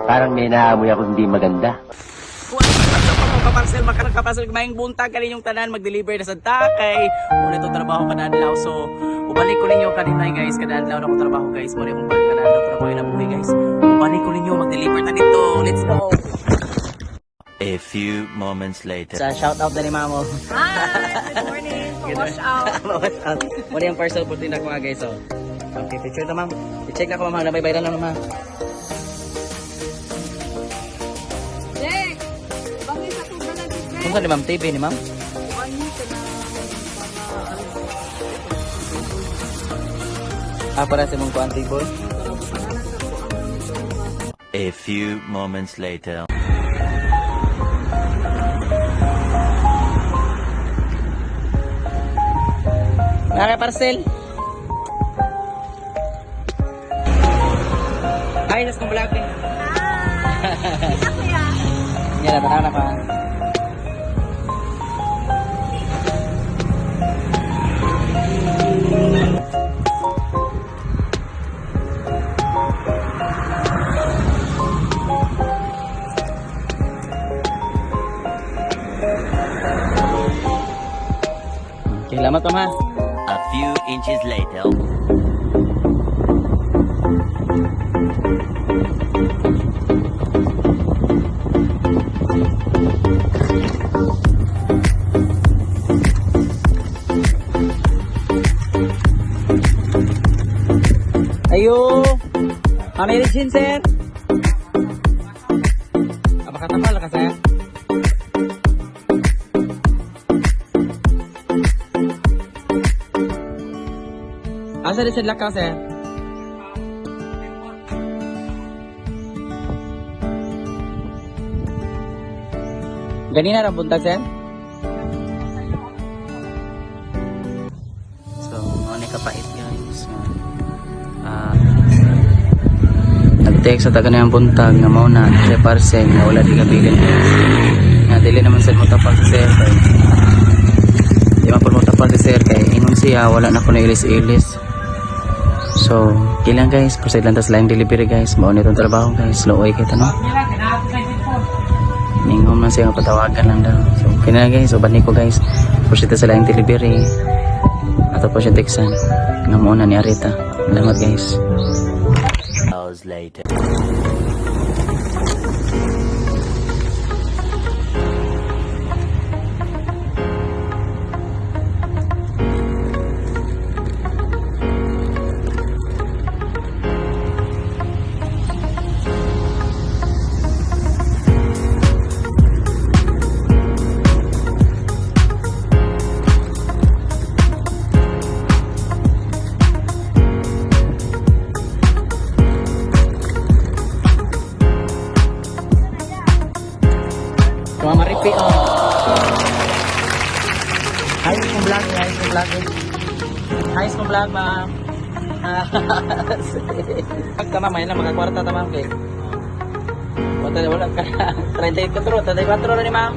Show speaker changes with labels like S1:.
S1: Parang may naamoy ako hindi maganda.
S2: Parcel makakapasal kumaing buntag kali yung tanan mag-deliver na sa takay muna itong trabaho kadadlaw so ubalik ko ninyo kanina guys kadadlaw na ko trabaho guys muna kung kadadlaw ko na ko inabuhi guys ubalik ko ninyo mag-deliver na dito let's go.
S3: A few moments later.
S2: Sa shout out na ni Mamo.
S4: Hi! Good morning! Wash out!
S2: Wash out. Muna yung parcel po tinag mga guys so okay picture na ma'am i-check na ko ma'am na may bayaran na ma'am.
S4: Jake! Bangin sa tuba na dito.
S2: Kung saan ni ma'am TV ni ma'am?
S4: Bangin ka na
S2: Para sa mong kuan table.
S3: A few moments later.
S2: Naka parcel. Hi, nas kong vlog.
S4: Hi! Ako yan.
S2: Yan na na pa. Okay, salamat ma.
S3: A few inches later.
S2: Ayo, Mami Regine, sir. Makatapal ka, sir. Asa din sa lakaw, sir? Ganina rin buntag, sir? So, ano kapait, guys. Nag-text sa taga na yung buntag na mauna siya parcel na wala di kabigan na dili naman sa mutapal sa sir kay di man po mutapal sa sir kay ingon siya wala na ko na ilis-ilis so kailan guys proceed lang tas laing delivery guys mauna itong trabaho guys luoy kita no ningon man siya nga patawagan lang daw so kailan guys so bani ko guys proceed sa laing delivery ato po siya textan nga mauna ni Arita salamat guys.
S3: Hours later.
S2: Mama Ripi, oh. Hi, kong vlog, Hi, kong vlog, ma'am. Pagka mamaya na, magkakwarta ta, ma'am. Wala ka. 34 na ni ma'am.